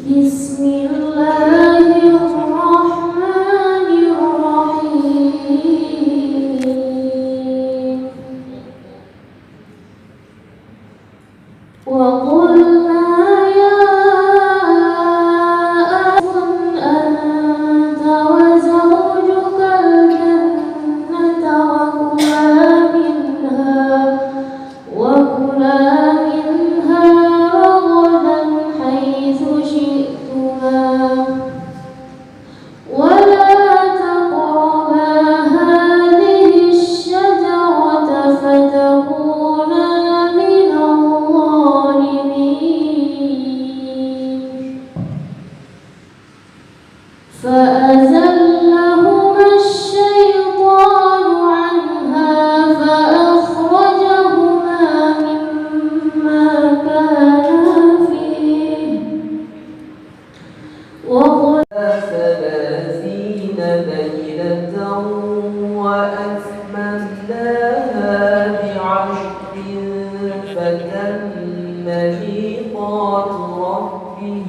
بسم الله الرحمن الرحيم وقلنا يا آدم أنت وزوجك الجنة وكلا منها رغدا حيث شئتما ولا تقربا هذه الشجرة فتكونا من الظالمين فأزلهما الشيطان عنها فأخرجهما مما كانا فيه ثلاثين ليلة وأتممناها بعشر فتم ميقات ربه